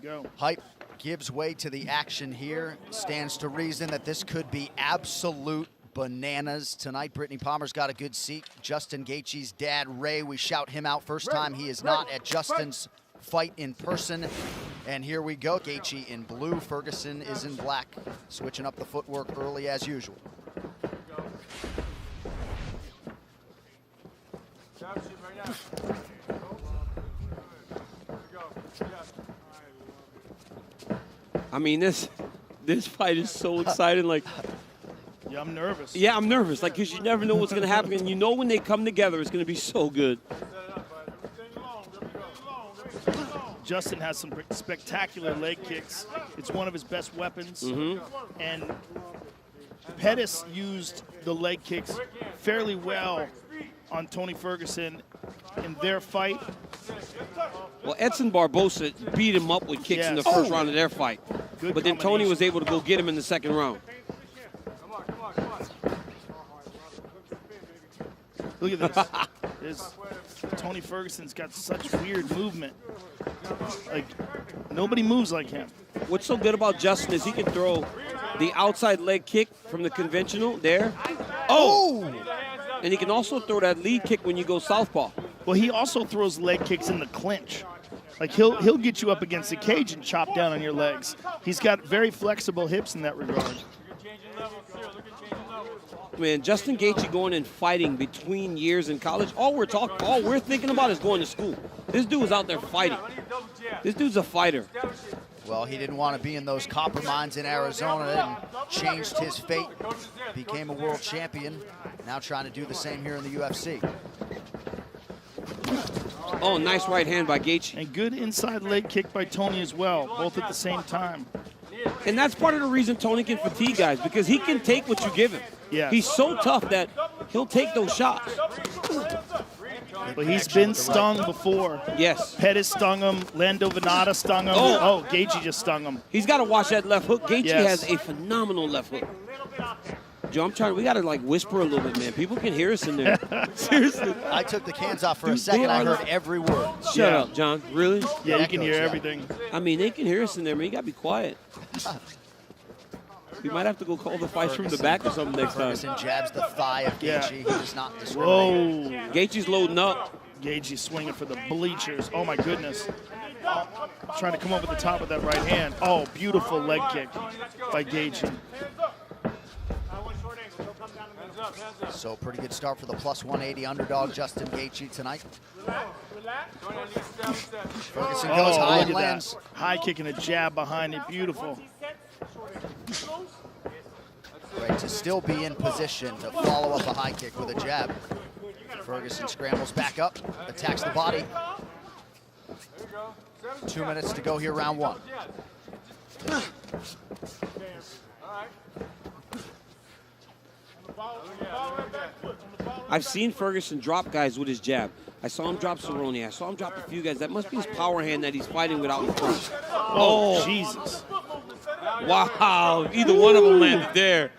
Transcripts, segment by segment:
go. Hype gives way to the action here. Stands to reason that this could be absolute bananas tonight. Brittany Palmer's got a good seat. Justin Gaethje's dad, Ray, we shout him out first time. He is not at Justin's fight in person. And here we go. Gaethje in blue, Ferguson is in black. Switching up the footwork early as usual. I mean, this fight is so exciting. Like, yeah, I'm nervous. Yeah, I'm nervous. Like, because you never know what's going to happen. And you know when they come together, it's going to be so good. Justin has some spectacular leg kicks. It's one of his best weapons. And Pettis used the leg kicks fairly well on Tony Ferguson in their fight. Well, Edson Barbosa beat him up with kicks in the first round of their fight. But then Tony was able to go get him in the second round. Look at this. Tony Ferguson's got such weird movement. Like, nobody moves like him. What's so good about Justin is he can throw the outside leg kick from the conventional there. Oh! And he can also throw that lead kick when you go southpaw. Well, he also throws leg kicks in the clinch. Like, he'll get you up against the cage and chop down on your legs. He's got very flexible hips in that regard. Man, Justin Gaethje going and fighting between years in college. All we're thinking about is going to school. This dude is out there fighting. This dude's a fighter. Well, he didn't want to be in those copper mines in Arizona and changed his fate. Became a world champion. Now trying to do the same here in the UFC. Oh, nice right hand by Gaethje. And good inside leg kick by Tony as well, both at the same time. And that's part of the reason Tony can fatigue guys, because he can take what you give him. Yeah. He's so tough that he'll take those shots. But he's been stung before. Yes. Pettis stung him. Lando Venata stung him. Oh, Gaethje just stung him. He's got to watch that left hook. Gaethje has a phenomenal left hook. Joe, we got to like whisper a little bit, man. People can hear us in there. Seriously. I took the cans off for a second. I heard every word. Shut up, John. Really? Yeah, you can hear everything. I mean, they can hear us in there, man. You got to be quiet. You might have to go call the fights from the back or something next time. Ferguson jabs the thigh of Gaethje. He does not discriminate. Whoa. Gaethje's loading up. Gaethje swinging for the bleachers. Oh, my goodness. Trying to come over the top of that right hand. Oh, beautiful leg kick by Gaethje. So pretty good start for the plus 180 underdog Justin Gaethje tonight. Ferguson goes high and lands. High kick and a jab behind it. Beautiful. Right, to still be in position to follow up a high kick with a jab. Ferguson scrambles back up, attacks the body. 2 minutes to go here, round one. I've seen Ferguson drop guys with his jab. I saw him drop Cerrone. I saw him drop a few guys. That must be his power hand that he's fighting without in front. Oh, Jesus. Wow, either one of them landed there.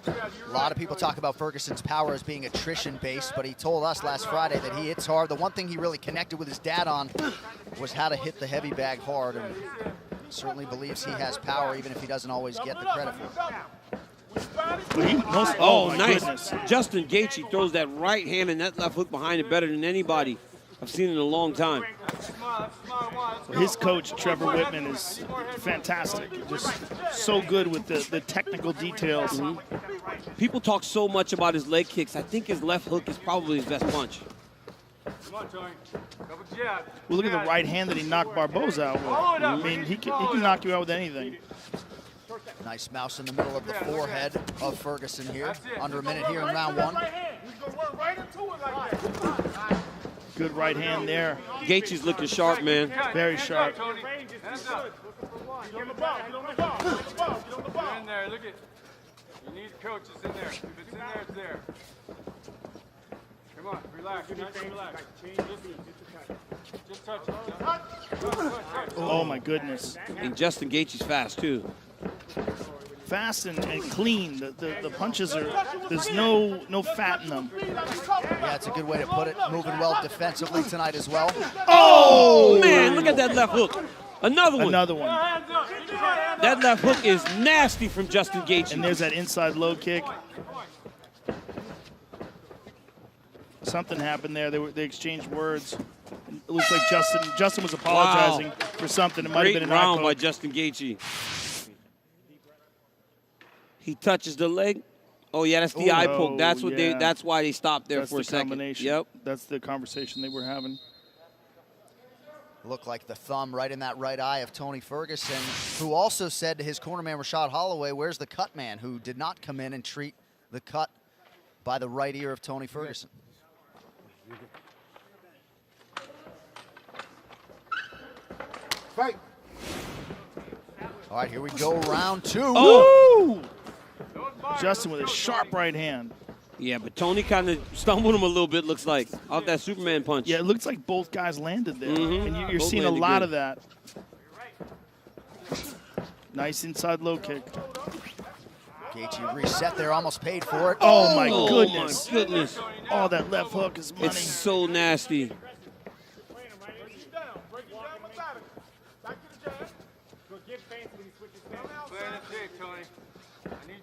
A lot of people talk about Ferguson's power as being attrition-based, but he told us last Friday that he hits hard. The one thing he really connected with his dad on was how to hit the heavy bag hard, and certainly believes he has power, even if he doesn't always get the credit for it. Oh, nice. Goodness. Justin Gaethje throws that right hand and that left hook behind it better than anybody I've seen in a long time. His coach, Trevor Whitman, is fantastic. Just so good with the technical details. People talk so much about his leg kicks. I think his left hook is probably his best punch. Well, look at the right hand that he knocked Barboza out with. I mean, he can knock you out with anything. Nice mouse in the middle of the forehead of Ferguson here. Under a minute here in round one. Good right hand there. Gaethje's looking sharp, man. Very sharp. Get in there, look at. You need coaches in there. If it's in there, it's there. Come on, relax. Relax. Just touch it. Oh my goodness. And Justin Gaethje's fast too. fast and clean. The punches are, there's no fat in them. Yeah, it's a good way to put it. Moving well defensively tonight as well. Oh, man, look at that left hook. Another one. Another one. That left hook is nasty from Justin Gaethje. And there's that inside low kick. Something happened there. They exchanged words. It looks like Justin was apologizing for something. It might have been an Great round eye by poke. Justin Gaethje. He touches the leg. Oh yeah, that's the eye poke. That's what yeah. That's why they stopped there That's for a the second. combination. Yep. That's the conversation they were having. Looked like the thumb right in that right eye of Tony Ferguson, who also said to his cornerman Rashad Holloway, "Where's the cut man?" Who did not come in and treat the cut by the right ear of Tony Ferguson. Fight. All right, here we go, round 2. Oh! Justin with a sharp right hand. Yeah, but Tony kind of stumbled him a little bit, looks like, off that Superman punch. Yeah, it looks like both guys landed there. And you're Both seeing a landed lot good. of that. Nice inside low kick. Gaethje reset there, almost paid for it. Oh, my Oh, goodness. my goodness. Oh, that left hook is money. It's so nasty.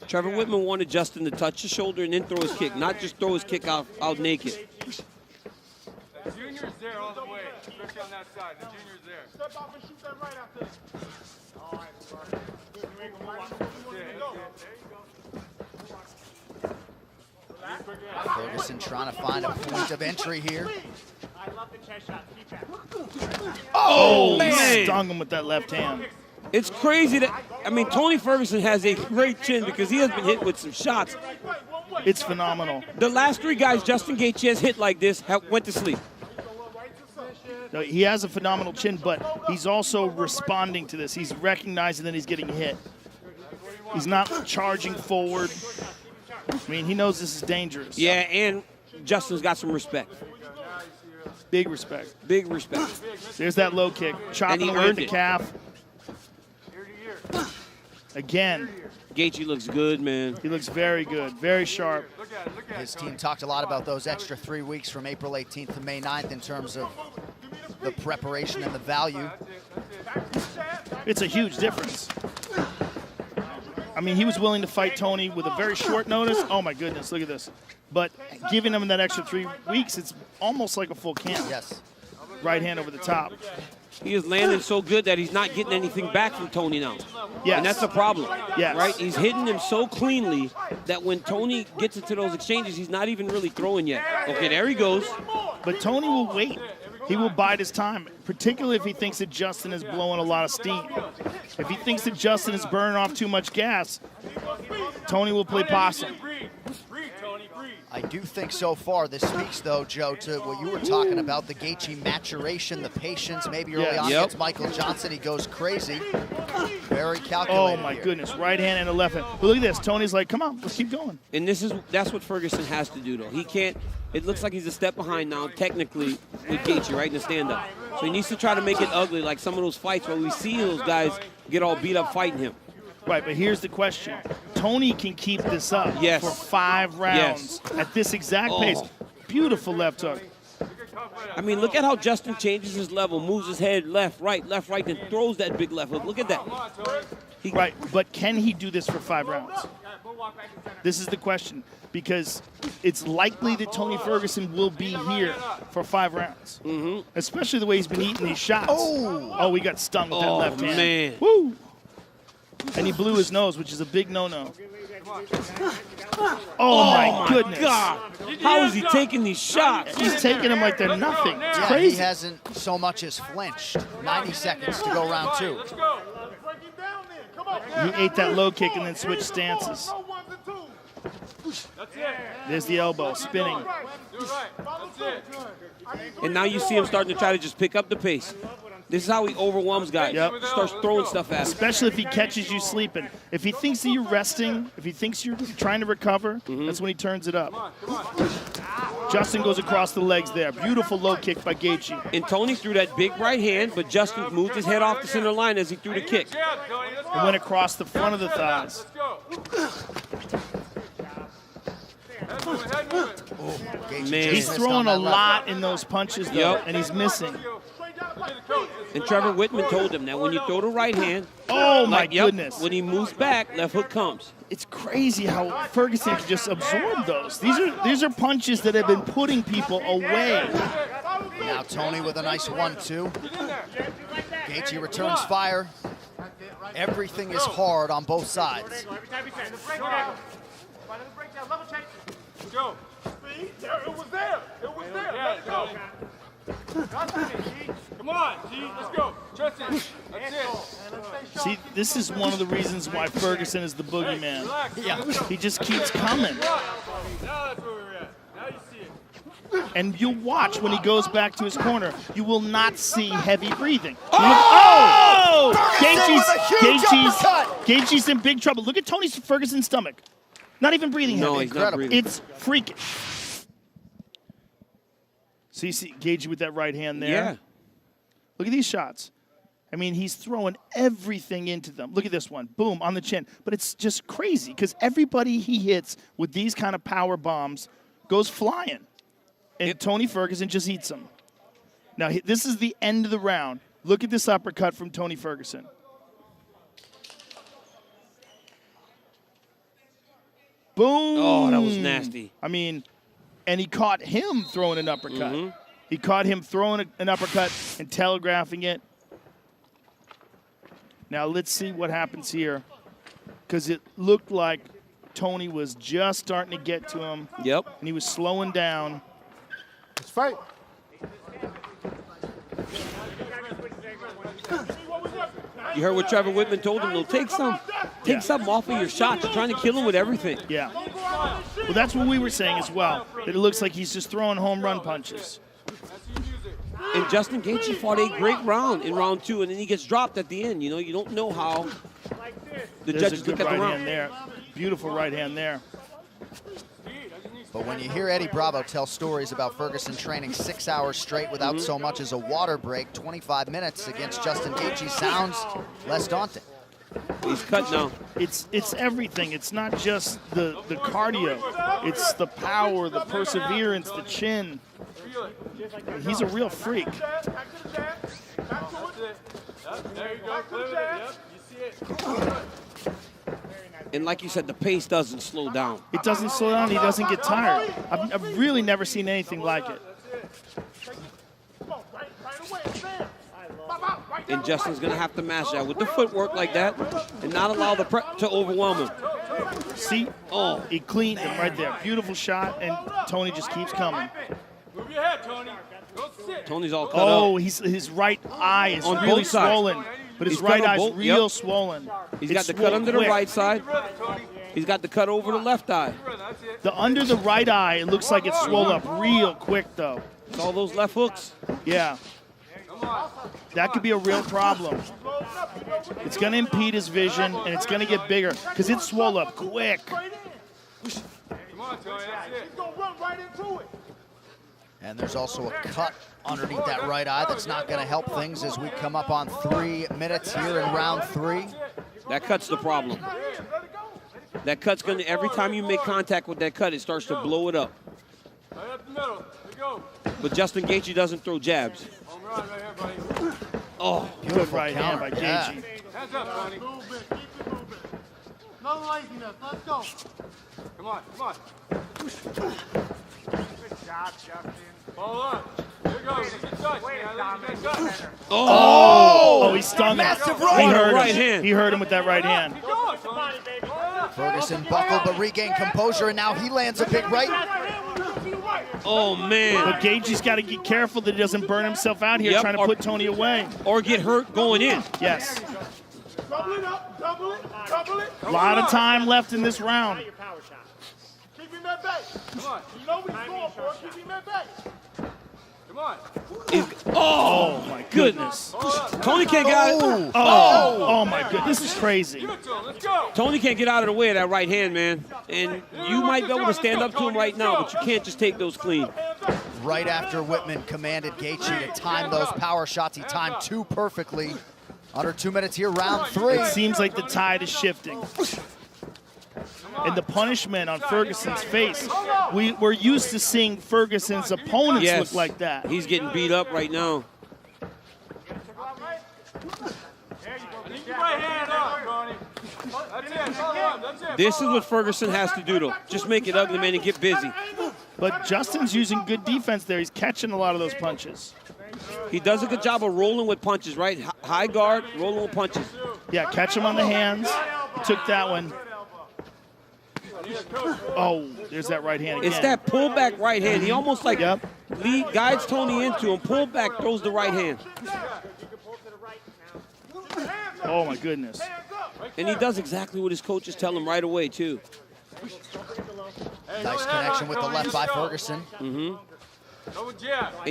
Trevor Whitman wanted Justin to touch the shoulder and then throw his kick, not just throw his kick out naked. The junior's there all the way, especially on that side. The junior's there. Step off and shoot that right after this. All right, sorry. Ferguson trying to find a point of entry here. I love the chest shot. Keep that. Oh, man. he stung him with that left hand. It's crazy that, I mean, Tony Ferguson has a great chin because he has been hit with some shots. It's phenomenal. The last 3 guys Justin Gaethje has hit like this went to sleep. No, he has a phenomenal chin, but he's also responding to this. He's recognizing that he's getting hit. He's not charging forward. I mean, he knows this is dangerous. Yeah, and Justin's got some respect. Big respect. Big respect. There's that low kick. Chopping he away at earned the it. calf. Again, Gaethje looks good, man. he looks very good, very sharp. His team talked a lot about those extra 3 weeks from April 18th to May 9th in terms of the preparation and the value. It's a huge difference. I mean, he was willing to fight Tony with a very short notice. Oh, my goodness, look at this. But giving him that extra 3 weeks, it's almost like a full camp. Yes. Right hand over the top. He is landing so good that he's not getting anything back from Tony now. Yes. And that's a problem. Yes. Right? He's hitting him so cleanly that when Tony gets into those exchanges, he's not even really throwing yet. Okay, there he goes. But Tony will wait. He will bide his time, particularly if he thinks that Justin is blowing a lot of steam. If he thinks that Justin is burning off too much gas, Tony will play possum. I do think so far this speaks, though, Joe, to what you were talking about, the Gaethje maturation, the patience. Maybe early on Yep. against Michael Johnson, he goes crazy. Very Oh, calculated my here. goodness. Right hand and a left hand. But look at this. Tony's like, come on, let's keep going. And that's what Ferguson has to do, though. He can't. It looks like he's a step behind now, technically, with Gaethje, right, in the stand-up. So he needs to try to make it ugly, like some of those fights where we see those guys get all beat up fighting him. Right, but here's the question. Tony can keep this up Yes. for 5 rounds at this exact pace. Beautiful left hook. I mean, look at how Justin changes his level, moves his head left, right, then throws that big left hook. Look at that. Right, but can he do this for 5 rounds? This is the question, because it's likely that Tony Ferguson will be here for 5 rounds, especially the way he's been eating these shots. Oh, we got stung with that left hand. Man. Woo! And he blew his nose, which is a big no-no. Oh, my goodness. God. How is he taking these shots? He's taking them like they're nothing. It's Yeah, crazy. he hasn't so much as flinched. 90 seconds to go round 2. He ate that low kick and then switched stances. There's the elbow, spinning. And now you see him starting to try to just pick up the pace. This is how he overwhelms guys. Yep. Starts throwing stuff at him. Especially if he catches you sleeping. If he thinks that you're resting, if he thinks you're trying to recover, that's when he turns it up. Justin goes across the legs there. Beautiful low kick by Gaethje. And Tony threw that big right hand, but Justin moved his head off the center line as he threw the kick. And went across the front of the thighs. Head moving, head moving. Gaethje Man. just He's missed throwing on a that left. lot in those punches, though, Yep. and he's missing. And Trevor Whitman told him that when you throw the right hand, Oh, my like, yep, goodness. when he moves back, left hook comes. It's crazy how Ferguson can just absorb those. These are punches that have been putting people away. Now Tony with a nice 1-2. Gaethje returns fire. Everything is hard on both sides. Go. See? It was there. It was there. Let it go. Come on, G. Let's go. Trust it. That's it. See, this is one of the reasons why Ferguson is the boogeyman. Relax. Yeah. He just keeps coming. Now that's where we're at. Now you see it. And you'll watch when he goes back to his corner, you will not see heavy breathing. Oh! Ferguson Gaethje's, with a huge uppercut! Gaethje's in big trouble. Look at Tony Ferguson's stomach. Not even breathing No, heavy. he's not breathing. It's freaking. So you see Gaethje with that right hand there. Yeah. Look at these shots. I mean, he's throwing everything into them. Look at this one. Boom, on the chin. But it's just crazy because everybody he hits with these kind of power bombs goes flying. And Tony Ferguson just eats them. Now, this is the end of the round. Look at this uppercut from Tony Ferguson. Boom. Oh, that was nasty. I mean, and he caught him throwing an uppercut. He caught him throwing an uppercut and telegraphing it. Now let's see what happens here, because it looked like Tony was just starting to get to him, Yep. and he was slowing down. Let's fight. You heard what Trevor Whitman told him, though. Take something off of your shots. You're trying to kill him with everything. Yeah. Well, that's what we were saying as well, that it looks like he's just throwing home run punches. And Justin Gaethje fought a great round in round 2, and then he gets dropped at the end. You know, you don't know how the There's judges a good look at the right round. hand there. Beautiful right hand there. But when you hear Eddie Bravo tell stories about Ferguson training 6 hours straight without so much as a water break, 25 minutes against Justin Gaethje sounds less daunting. He's cut now. It's everything. It's not just the cardio. It's the power, the perseverance, the chin. He's a real freak. There you go. Clear it. Yep. You see it. And like you said, the pace doesn't slow down. It doesn't slow down. He doesn't get tired. I've really never seen anything like it. And Justin's going to have to match that with the footwork like that and not allow the prep to overwhelm him. See? Oh, he cleaned him right there. Beautiful shot, and Tony just keeps coming. Move your head, Tony. Go sit. Tony's all cut Oh, up. his right eye is On really both sides. swollen. But his He's cut right on eye's both, real yep. swollen. He's It's got the cut swole under the quick. right side. Brother, Tony. He's got the cut over the left eye. That's it. The under the right eye, it looks like it's swollen up real quick, though. It's all those left hooks. Yeah. That could be a real problem. It's going to impede his vision, and it's going to get bigger because it's swollen up quick. Come on, Tony. That's it. And there's also a cut underneath that right eye that's not going to help things as we come up on 3 minutes here in round 3. That cut's the problem. That cut's going to, every time you make contact with that cut, it starts to blow it up. Right up the middle. There you go. But Justin Gaethje doesn't throw jabs. Home run right here, buddy. Oh, Good right hand by counter, yeah. Gaethje. Hands up, Tony. No laziness. Let's go. Come on, come on. Good job, Justin. Follow up. There you go. Get touch, man. Get touch. Oh, he stung him. Massive He right. hurt Right him. hand. He hurt him with that right hand. Keep going, Tony. Ferguson buckled but regained composure, and now he lands a big right. oh man. But Gaethje's got to get careful that he doesn't burn himself out here Yep, trying to or- put Tony away. Or get hurt going in. Yes. Double it up. Double it. Double it. A lot of time left in this round. Keep him at bay. Come on. You know what he's going for. Keep him at bay. Come on. Oh, my goodness. Tony can't get out of, Oh, my goodness. This is crazy. Give it to him. Let's go. Tony can't get out of the way of that right hand, man. And you might be able to stand up to him right now, but you can't just take those clean. Right after Whitman commanded Gaethje to time those power shots, he timed 2 perfectly. Under 2 minutes here, round 3. It seems like the tide is shifting. and the punishment on Ferguson's face. We're used to seeing Ferguson's opponents look like that. He's getting beat up right now. Right hand up, Tony. That's it. Follow up. That's it. This is what Ferguson has to do, though. Just make it ugly, man, and get busy. But Justin's using good defense there. He's catching a lot of those punches. He does a good job of rolling with punches, right? High guard, rolling with punches. Yeah, catch him on the hands. He took that one. Oh, there's that right hand again. It's that pullback right hand. He almost like guides Tony into him, pull back, throws the right hand. Oh, my goodness. And he does exactly what his coaches tell him right away, too. Nice connection with the left by Ferguson. And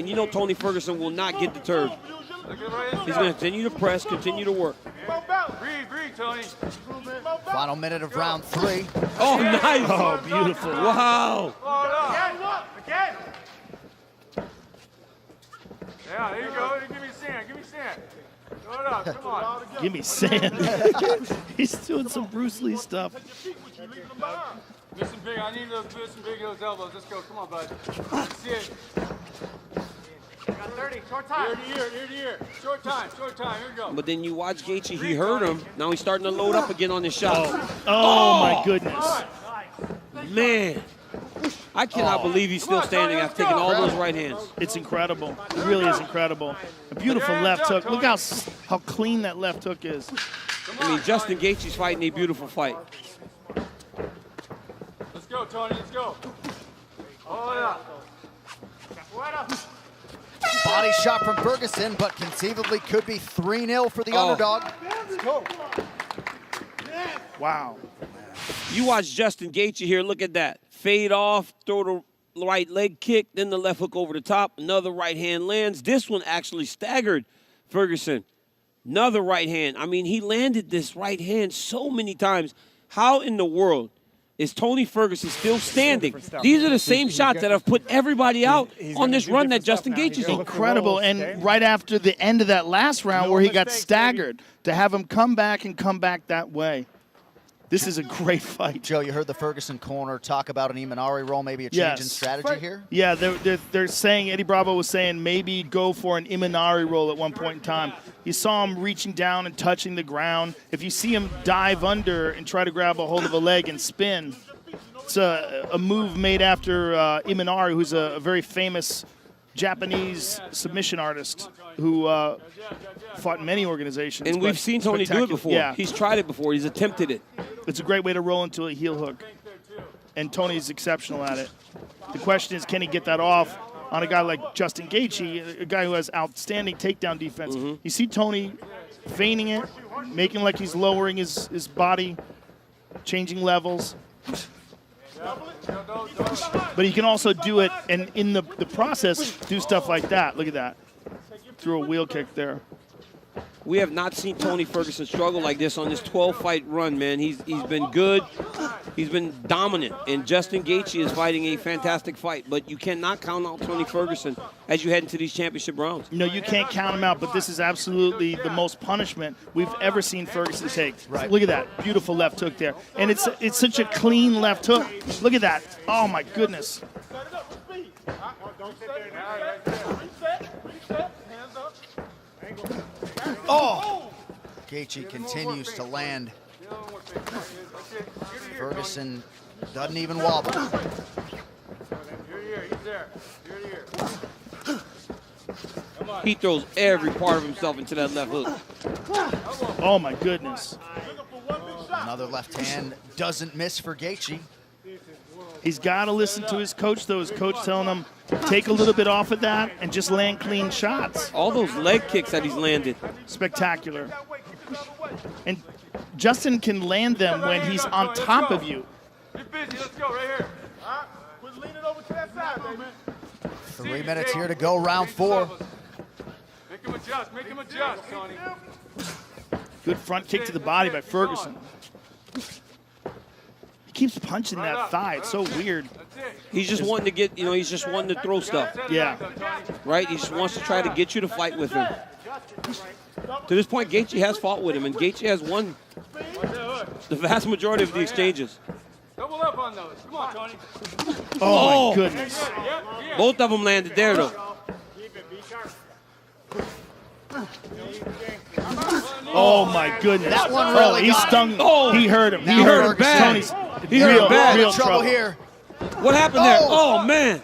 you know Tony Ferguson will not get deterred. He's going to continue to press, continue to work. Breathe, Tony. Final minute of round 3. Oh, nice. Oh, beautiful. Wow. Again. Yeah, there you go. Give me sand. Give me sand. Throw it up. Come on. Give me sand. He's doing some Bruce Lee stuff. Listen big. I need to listen big those elbows. Let's go. Come on, bud. Let's see it. Got 30. Short time. Ear to ear. Short time. Here we go. But then you watch Gaethje, he hurt him. Now he's starting to load up again on his shots. Oh, my goodness. Man. I cannot believe he's still standing after taking all those right hands. It's incredible. It really is incredible. A beautiful left hook. Look how clean that left hook is. I mean, Justin Gaethje's fighting a beautiful fight. Let's go, Tony. Let's go. Oh, yeah. Body shot from Ferguson, but conceivably could be 3-0 for the underdog. Wow. You watch Justin Gaethje here. Look at that. Fade off, throw the right leg kick, then the left hook over the top. Another right hand lands. This one actually staggered Ferguson. Another right hand. I mean, he landed this right hand so many times. How in the world is Tony Ferguson still standing? These are the same shots that have put everybody out on this run that Justin Gaethje's on. Incredible. And right after the end of that last round where he got staggered, to have him come back that way. This is a great fight. Joe, you heard the Ferguson corner talk about an Imanari roll, maybe a change in strategy here? Yeah, they're saying, Eddie Bravo was saying maybe go for an Imanari roll at one point in time. You saw him reaching down and touching the ground. If you see him dive under and try to grab a hold of a leg and spin, it's a move made after Imanari, who's a very famous Japanese submission artist who fought in many organizations. And we've seen Tony do it before. Yeah. He's tried it before. He's attempted it. It's a great way to roll into a heel hook. And Tony's exceptional at it. The question is, can he get that off on a guy like Justin Gaethje, a guy who has outstanding takedown defense? You see Tony feigning it, making like he's lowering his body, changing levels. But he can also do it, and in the process, do stuff like that. Look at that. Threw a wheel kick there. We have not seen Tony Ferguson struggle like this on this 12-fight run, man. He's been good. He's been dominant. And Justin Gaethje is fighting a fantastic fight. But you cannot count out Tony Ferguson as you head into these championship rounds. No, you can't count him out, but this is absolutely the most punishment we've ever seen Ferguson take. Right. Look at that. Beautiful left hook there. And it's such a clean left hook. Look at that. Oh, my goodness. Oh! Gaethje continues to land. Ferguson doesn't even wobble. He throws every part of himself into that left hook. Oh, my goodness. Another left hand doesn't miss for Gaethje. He's got to listen to his coach, though. His coach telling him, take a little bit off of that and just land clean shots. All those leg kicks that he's landed. Spectacular. And Justin can land them when he's on top of you. Get busy. Let's go right here. Quit leaning over to that side, baby. 3 minutes here to go, round 4. Make him adjust. Make him adjust, Tony. Good front kick to the body by Ferguson. He keeps punching that thigh. It's so weird. That's it. He's just wanting to get, he's just wanting to throw stuff, Yeah. right? He just wants to try to get you to fight with him. To this point, Gaethje has fought with him, and Gaethje has won the vast majority of the exchanges. Throw on those. Come on, Tony. Oh, my goodness. Yep, yeah. Both of them landed there, though. Oh, my goodness. That one really he got stung. him. Oh. He hurt him. Now He hurt him Ferguson. bad. Tony's He hurt him bad. real trouble here. What happened there? Oh. Oh, man.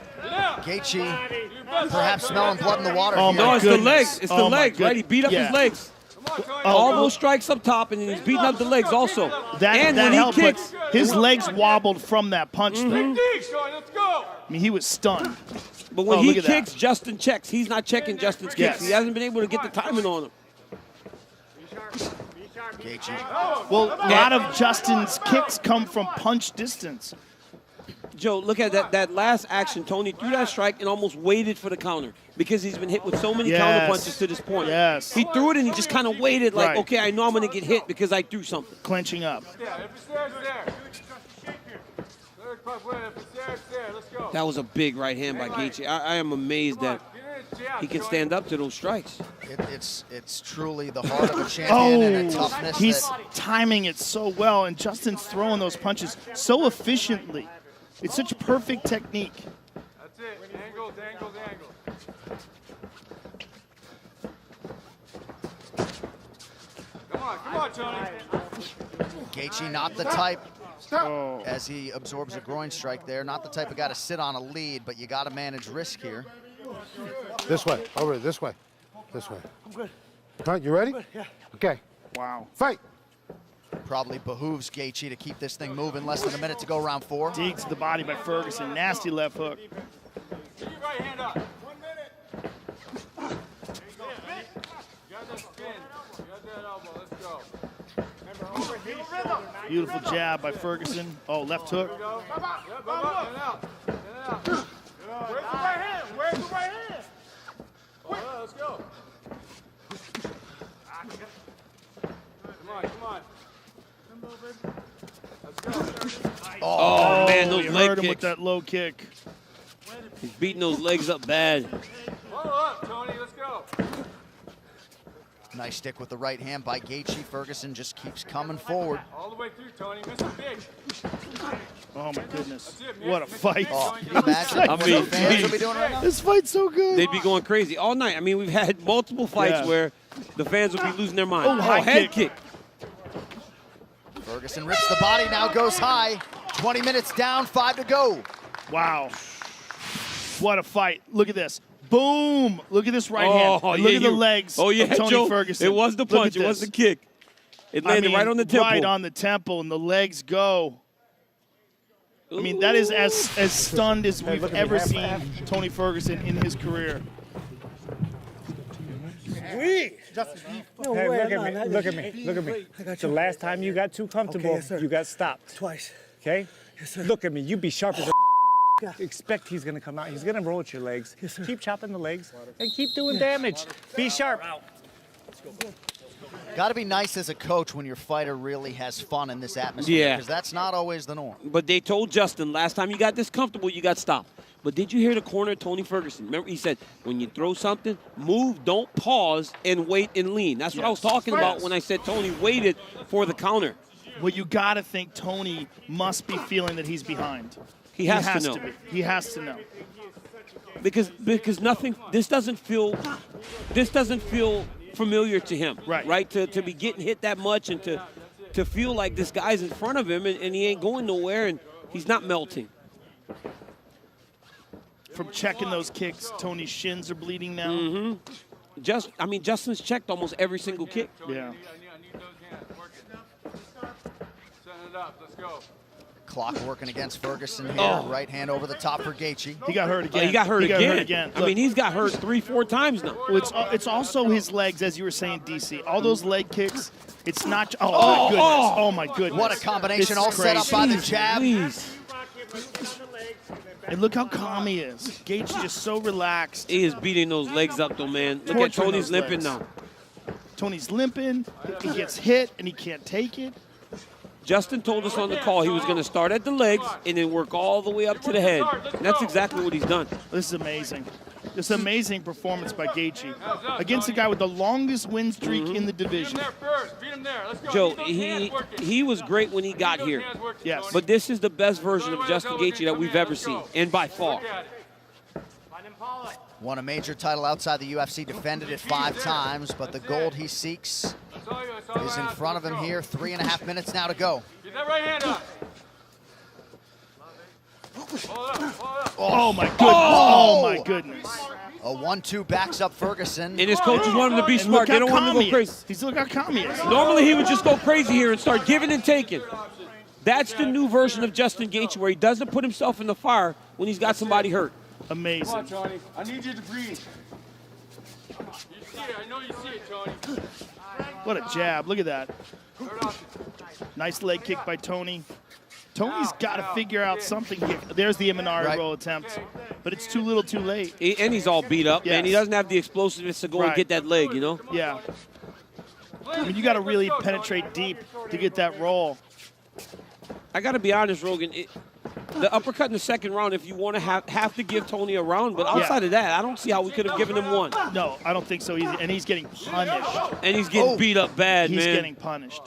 Gaethje perhaps smelling blood in the water Oh, here. No, my it's goodness. the legs. It's the Oh, my legs, right? He beat up Yeah. his legs. Come on, Tony. All those strikes up top, and then he's beating up the legs also. That, and that when helped, he but kicks, his legs wobbled from that punch there. Dig, Tony, let's go. I mean, he was stunned. but when Oh, he look at that. kicks, Justin checks. He's not checking Justin's kicks. Yes. He hasn't been able to get the timing on him. Gaethje. Well, a lot of Justin's kicks come from punch distance. Joe, look at that last action. Tony threw that strike and almost waited for the counter because he's been hit with so many counter punches to this point. Yes. He threw it and he just kind of waited like, Right. okay, I know I'm going to get hit because I threw something. Clenching up. Yeah, if it's there, it's there. Third puff win. If it's there, it's there. Let's go. That was a big right hand by Gaethje. I am amazed that he can stand up to those strikes. It's truly the heart of a champion and a Oh, toughness. he's that, timing it so well, and Justin's throwing those punches so efficiently. It's such perfect technique. That's it. Angles, angles, angles. Come on, Tony. Gaethje not the type, as he absorbs a groin strike there, not the type of guy to sit on a lead, but you got to manage risk here. This way, over this way, this way. I'm good. Huh, you ready? Yeah. Okay. Wow. Fight. Probably behooves Gaethje to keep this thing moving. Less than a minute to go, round 4. Dig to the body by Ferguson. Nasty left hook. Keep your right hand up. 1 minute. You got that spin. You got that elbow. Let's go. Beautiful jab by Ferguson. Oh, left hook. Yep, up, in and out. In and out. Where's the right hand? Where's the right hand? Oh, let's go. Come on. Let's go. Oh, man, He those hurt leg him with kicks. that low kick. He's beating those legs up bad. Follow up, Tony. Let's go. Nice stick with the right hand by Gaethje. Ferguson just keeps coming forward. All the way through, Tony. Miss a big. Oh, my goodness. That's it, man. What a fight. Oh, can you imagine I what mean, the fans will be geez. doing right now? This fight's so good. They'd be going crazy all night. I mean, we've had multiple fights Yeah. where the fans would be losing their mind. Oh, high head kick. Ferguson rips the body, now goes high. 20 minutes down, 5 to go. Wow. What a fight. Look at this. Boom. Look at this right Oh, hand. And look yeah, at the you- legs Oh, yeah, of Tony Joe. Ferguson. It was the Look at punch. It was this. the kick. It landed right on the temple. Right on the temple, and the legs go. I mean, that is as stunned as we've look at me, ever half- seen half. Tony Ferguson in his career. Hey, look at me, look at me, look at me. The last time you got too comfortable, Okay, yes, sir. you got stopped. Twice. Okay? Yes, sir. Look at me, you be sharp as a Yeah. expect he's gonna come out. He's gonna roll at your legs. Yes, sir. Keep chopping the legs and keep doing damage. Be sharp. Got to be nice as a coach when your fighter really has fun in this atmosphere. Yeah. Because that's not always the norm. But they told Justin, last time you got this comfortable, you got stopped. But did you hear the corner, Tony Ferguson? Remember, he said, when you throw something, move, don't pause, and wait and lean. That's what I was talking about when I said Tony waited for the counter. Well, you got to think Tony must be feeling that he's behind. He has to know. be. He has to know. Because nothing, this doesn't feel familiar to him. Right. To be getting hit that much and to feel like this guy's in front of him and he ain't going nowhere and he's not melting. From checking those kicks, Tony's shins are bleeding now. Mm-hmm. Justin's checked almost every single kick. Yeah. I need those hands. Work it. Setting it up. Let's go. Clock working against Ferguson here. Oh. Right hand over the top for Gaethje. He got hurt again. He got hurt again. I mean, he's got hurt 3-4 times now. Well, it's also his legs, as you were saying, DC. All those leg kicks. It's not. Oh, my goodness. Oh my goodness. What a combination, This all is set up crazy. by the jab. Please. And look how calm he is. Gaethje just so relaxed. He is beating those legs up, though, man. Look at Torturing Tony's those limping legs. now. Tony's limping. He gets hit and he can't take it. Justin told us on the call he was going to start at the legs and then work all the way up to the head. And that's exactly what he's done. This is amazing. This amazing performance by Gaethje against a guy with the longest win streak in the Beat him division. there first. Beat him there. Let's go. Joe, Get those hands working. he was great when he got Get those here. hands working, Yes. Tony. But this is the best version of Justin Gaethje that we've ever Let's seen, go. and by far. Look at it. Won a major title outside the UFC, defended it 5 times, but the gold he seeks That's all you- that's all is I in ask. front of Let's him go. here. 3.5 minutes now to go. Get that right hand up. Hold up. Hold up. Oh my goodness! Oh my goodness! A 1-2 backs up Ferguson. And his coaches want him to be And smart. look They how don't want him calm to he go is. crazy. He's look how calm he is. Normally he would just go crazy here and start giving and taking. That's the new version of Justin Gaethje, where he doesn't put himself in the fire when he's got somebody hurt. Come on, Amazing. Tony. I need you to breathe. You see it. I know you see it, Tony. What a jab! Look at that. Third option. Nice leg kick by Tony. Tony's got to figure out something here. There's the Imanari Right. roll attempt, but it's too little, too late. And he's all beat up, man. He Yes. doesn't have the explosiveness to go and Right. get that leg, you know? Yeah. I mean, you got to really penetrate deep to get that roll. I got to be honest, Rogan. The uppercut in the second round, if you want to have to give Tony a round, but outside of that, I don't see how we could have given him one. No, I don't think so either. And he's getting punished. And he's getting beat up bad, He's man. getting punished.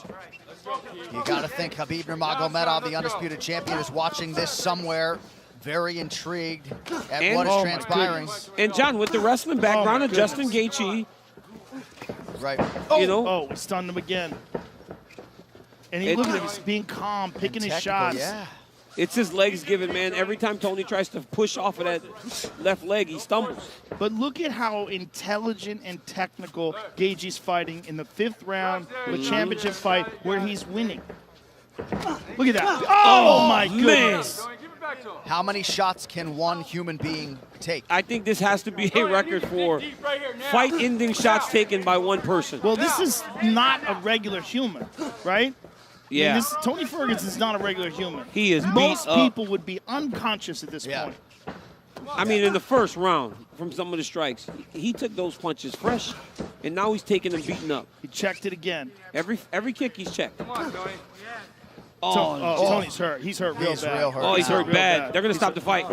You got to think Khabib Nurmagomedov, the undisputed champion, is watching this somewhere, very intrigued at And- what is Oh, my transpiring. goodness. And John, with the wrestling background of goodness. Justin Gaethje, Right. you know, Oh, we stunned him again. And he It- look at him, he's being calm, picking his Technical, shots. yeah. it's his legs given, man. Every time Tony tries to push off of that left leg, he stumbles. But look at how intelligent and technical Gaethje's fighting in the 5th round of a championship fight where he's winning. Look at that. Oh, my man. goodness. Tony, give it back to him. How many shots can one human being take? I think this has to be a record for Deep right here now. fight-ending shots taken by one person. Well, this is not a regular human, right? I mean, Yeah, Tony Ferguson is not a regular human. he is Most beat up. people would be unconscious at this Yeah. point. I mean, in the first round, from some of the strikes, he took those punches fresh, and now he's taking them beaten up. He checked it again. Every kick he's checked. Come on, Tony. Tony's hurt. He's hurt real He's bad. real hurt. Oh, he's hurt real bad. They're going to stop the fight.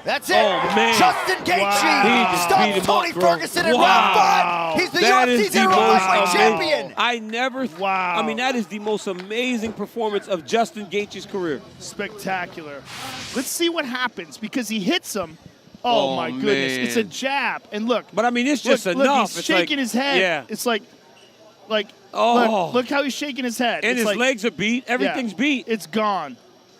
That's it. Oh, man. Justin Gaethje Wow. He just beat stops him Tony up, bro. Ferguson in Wow. round 5. He's the That is UFC's the interim most lightweight amazing. champion. I never. Wow. I mean, that is the most amazing performance of Justin Gaethje's career. Spectacular. Let's see what happens because he hits him. Oh, Oh, my goodness. man. It's a jab. And look. But I mean, it's just look, enough. He's It's shaking like, his head. Yeah. It's like, Oh. look how he's shaking his head. And It's his like, legs are beat. Everything's yeah, beat. It's gone.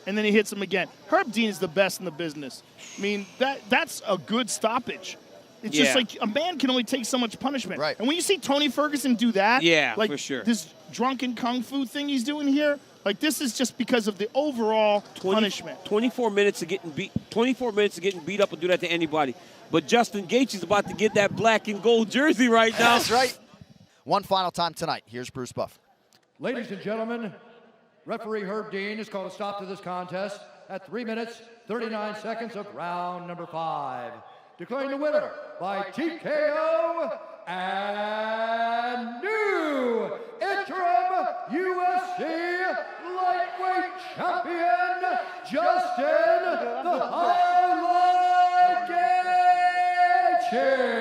And then he hits him again. Herb Dean is the best in the business. I mean, that's a good stoppage. It's just Yeah. like a man can only take so much punishment. Right. And when you see Tony Ferguson do that, Yeah, like for sure. this drunken kung fu thing he's doing here, like this is just because of the overall punishment. 24 minutes of getting beat. 24 minutes of getting beat up will do that to anybody. But Justin Gaethje's about to get that black and gold jersey right now. That's right. One final time tonight. Here's Bruce Buffer. Ladies and gentlemen, referee Herb Dean has called a stop to this contest at 3 minutes, 39 seconds of round number 5. Declaring the winner by TKO and new interim UFC lightweight champion, Justin the Highlight Gaethje.